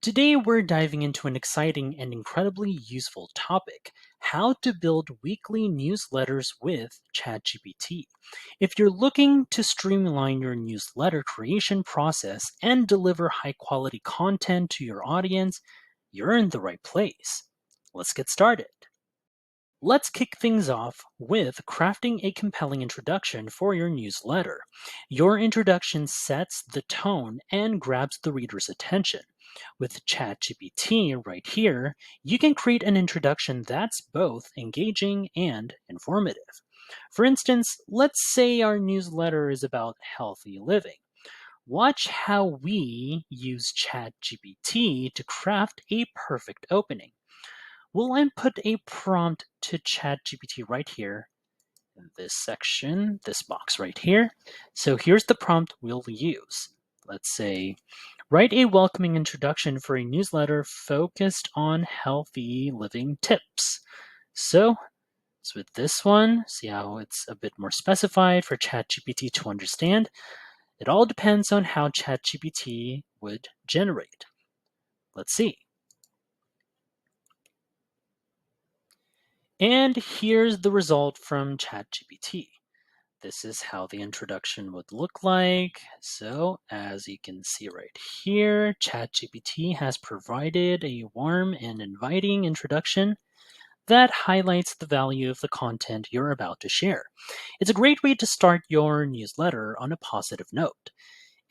Today, we're diving into an exciting and incredibly useful topic: how to build weekly newsletters with ChatGPT. If you're looking to streamline your newsletter creation process and deliver high quality content to your audience, you're in the right place. Let's get started. Let's kick things off with crafting a compelling introduction for your newsletter. Your introduction sets the tone and grabs the reader's attention. With ChatGPT right here, you can create an introduction that's both engaging and informative. For instance, let's say our newsletter is about healthy living. Watch how we use ChatGPT to craft a perfect opening. We'll input a prompt to ChatGPT right here in this section, this box right here. So here's the prompt we'll use. Let's say, write a welcoming introduction for a newsletter focused on healthy living tips. So with this one, see how it's a bit more specified for ChatGPT to understand. It all depends on how ChatGPT would generate. Let's see. And here's the result from ChatGPT. This is how the introduction would look like. So as you can see right here, ChatGPT has provided a warm and inviting introduction that highlights the value of the content you're about to share. It's a great way to start your newsletter on a positive note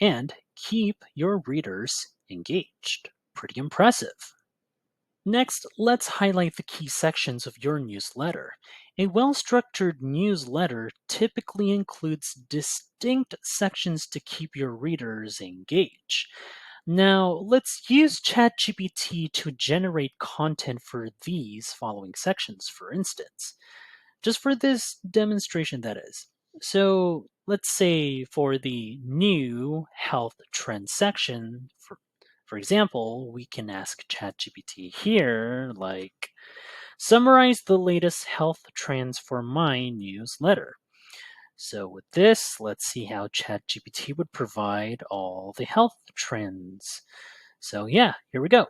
and keep your readers engaged. Pretty impressive. Next, let's highlight the key sections of your newsletter. A well-structured newsletter typically includes distinct sections to keep your readers engaged. Now, let's use ChatGPT to generate content for these following sections, for instance. Just for this demonstration, that is. So, let's say for the new health trend section, for example, we can ask ChatGPT here, like, summarize the latest health trends for my newsletter. So with this, let's see how ChatGPT would provide all the health trends. So yeah, here we go.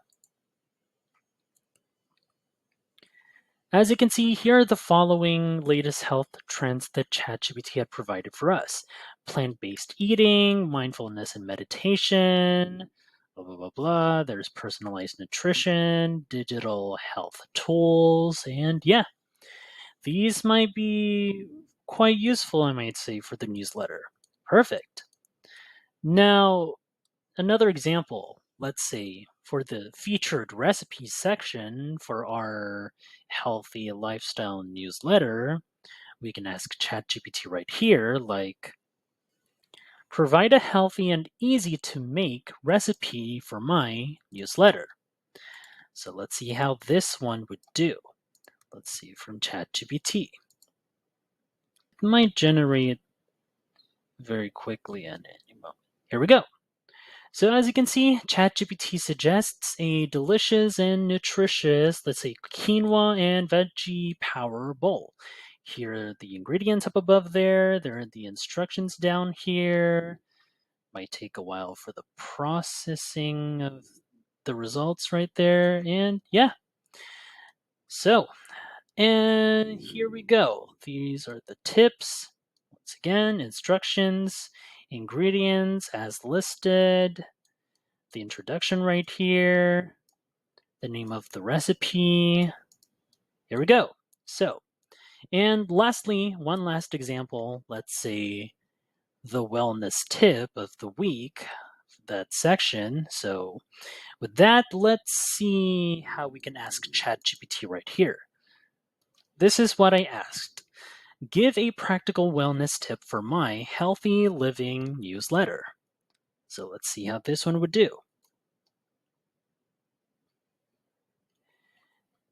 As you can see, here are the following latest health trends that ChatGPT had provided for us: plant-based eating, mindfulness and meditation, blah, blah, blah, blah. There's personalized nutrition, digital health tools, and yeah, these might be quite useful, I might say, for the newsletter. Perfect. Now, another example, let's say for the featured recipes section for our healthy lifestyle newsletter, we can ask ChatGPT right here, like, provide a healthy and easy to make recipe for my newsletter. So let's see how this one would do. Let's see from ChatGPT. It might generate very quickly at any moment. Here we go. So as you can see, ChatGPT suggests a delicious and nutritious, let's say, quinoa and veggie power bowl. Here are the ingredients up above there. There are the instructions down here. Might take a while for the processing of the results right there. And yeah. So, and here we go. These are the tips. Once again, instructions, ingredients as listed, the introduction right here, the name of the recipe. Here we go. So, and lastly, one last example, let's say the wellness tip of the week, that section. So, with that, let's see how we can ask ChatGPT right here. This is what I asked. Give a practical wellness tip for my healthy living newsletter. So let's see how this one would do.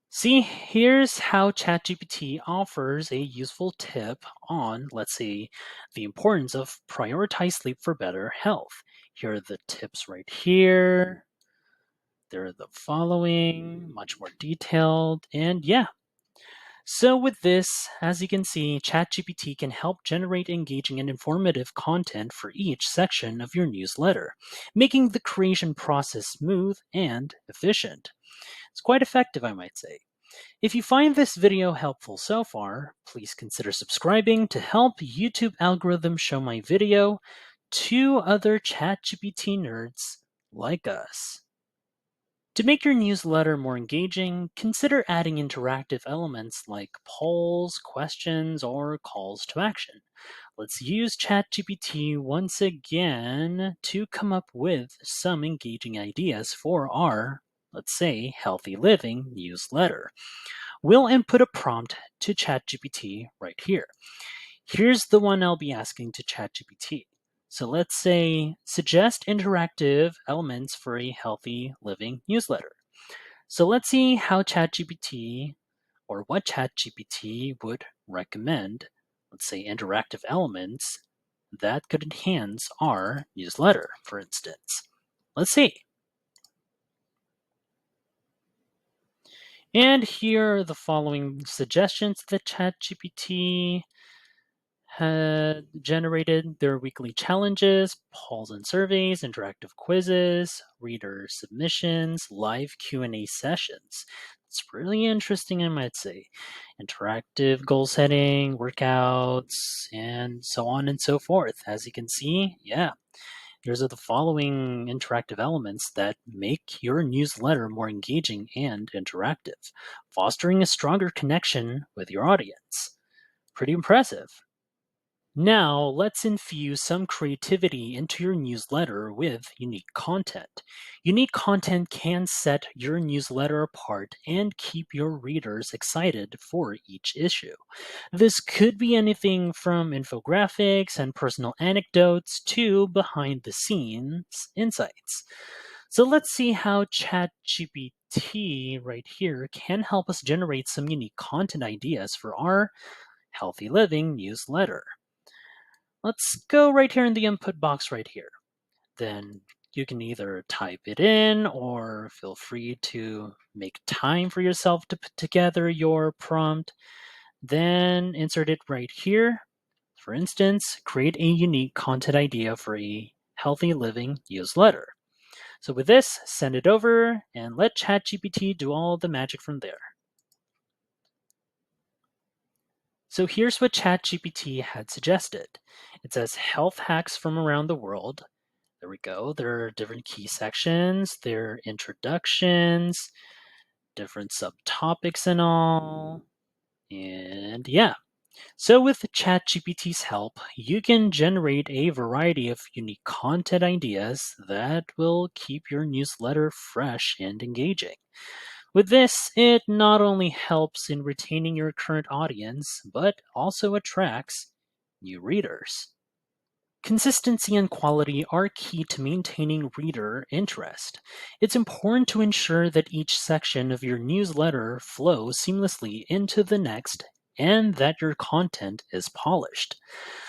See, here's how ChatGPT offers a useful tip on, let's say, the importance of prioritize sleep for better health. Here are the tips right here. They're the following, much more detailed, and yeah. So with this, as you can see, ChatGPT can help generate engaging and informative content for each section of your newsletter, making the creation process smooth and efficient. It's quite effective, I might say. If you find this video helpful so far, please consider subscribing to help YouTube algorithm show my video to other ChatGPT nerds like us. To make your newsletter more engaging, consider adding interactive elements like polls, questions, or calls to action. Let's use ChatGPT once again to come up with some engaging ideas for our, let's say, healthy living newsletter. We'll input a prompt to ChatGPT right here. Here's the one I'll be asking to ChatGPT. So let's say, suggest interactive elements for a healthy living newsletter. So let's see how ChatGPT or what ChatGPT would recommend, let's say interactive elements that could enhance our newsletter, for instance. Let's see. And here are the following suggestions that ChatGPT had generated. Their weekly challenges, polls and surveys, interactive quizzes, reader submissions, live Q&A sessions. It's really interesting, I might say. Interactive goal setting, workouts, and so on and so forth. As you can see, yeah, here's are the following interactive elements that make your newsletter more engaging and interactive, fostering a stronger connection with your audience. Pretty impressive. Now, let's infuse some creativity into your newsletter with unique content. Unique content can set your newsletter apart and keep your readers excited for each issue. This could be anything from infographics and personal anecdotes to behind the scenes insights. So let's see how ChatGPT right here can help us generate some unique content ideas for our Healthy Living newsletter. Let's go right here in the input box right here. Then you can either type it in or feel free to make time for yourself to put together your prompt. Then insert it right here. For instance, create a unique content idea for a healthy living newsletter. So with this, send it over and let ChatGPT do all the magic from there. So here's what ChatGPT had suggested. It says health hacks from around the world. There we go. There are different key sections, there are introductions, different subtopics and all. And yeah. So with ChatGPT's help, you can generate a variety of unique content ideas that will keep your newsletter fresh and engaging. With this, it not only helps in retaining your current audience, but also attracts new readers. Consistency and quality are key to maintaining reader interest. It's important to ensure that each section of your newsletter flows seamlessly into the next and that your content is polished.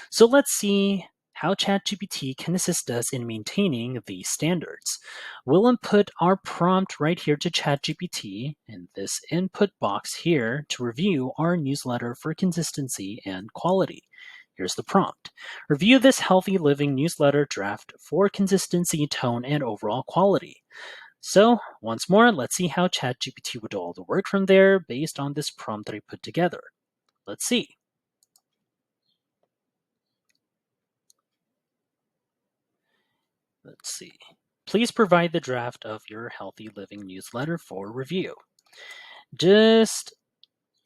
So let's see how ChatGPT can assist us in maintaining these standards. We'll input our prompt right here to ChatGPT in this input box here to review our newsletter for consistency and quality. Here's the prompt. Review this healthy living newsletter draft for consistency, tone, and overall quality. So, once more, let's see how ChatGPT would do all the work from there based on this prompt that I put together. Let's see. Let's see. Please provide the draft of your healthy living newsletter for review. Just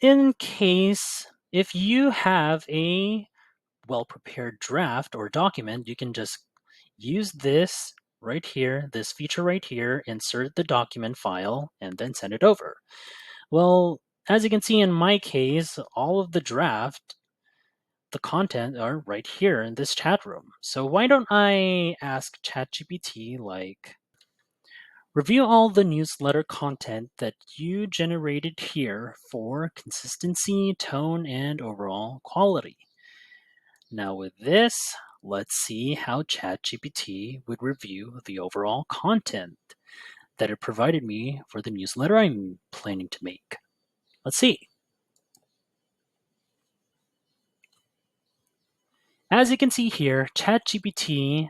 in case, if you have a well-prepared draft or document, you can just use this right here, this feature right here, insert the document file, and then send it over. Well, as you can see in my case, all of the draft, the content are right here in this chat room. So why don't I ask ChatGPT, like, review all the newsletter content that you generated here for consistency, tone, and overall quality. Now with this, let's see how ChatGPT would review the overall content that it provided me for the newsletter I'm planning to make. Let's see. As you can see here, ChatGPT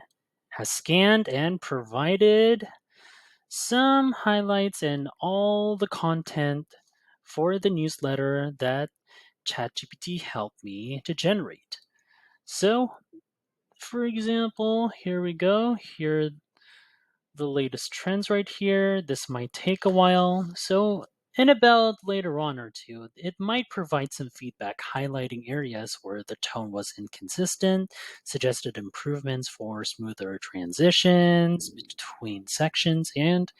has scanned and provided some highlights and all the content for the newsletter that ChatGPT helped me to generate. So, for example, here we go. Here are the latest trends right here. This might take a while. So, in about later on or two, it might provide some feedback highlighting areas where the tone was inconsistent, suggested improvements for smoother transitions between sections, and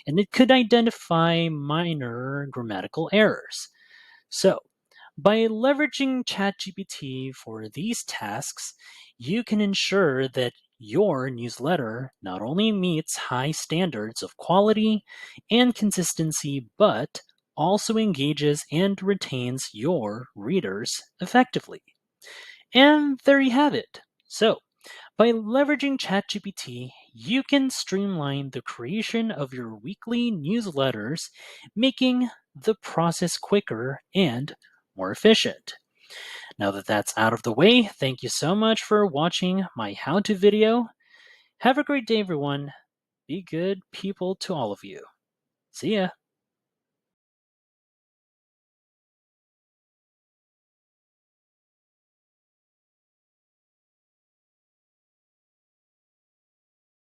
it could identify minor grammatical errors. So, by leveraging ChatGPT for these tasks, you can ensure that your newsletter not only meets high standards of quality and consistency, but also engages and retains your readers effectively. And there you have it. So, by leveraging ChatGPT, you can streamline the creation of your weekly newsletters, making the process quicker and more efficient. Now that that's out of the way, thank you so much for watching my how-to video. Have a great day, everyone. Be good people to all of you. See ya.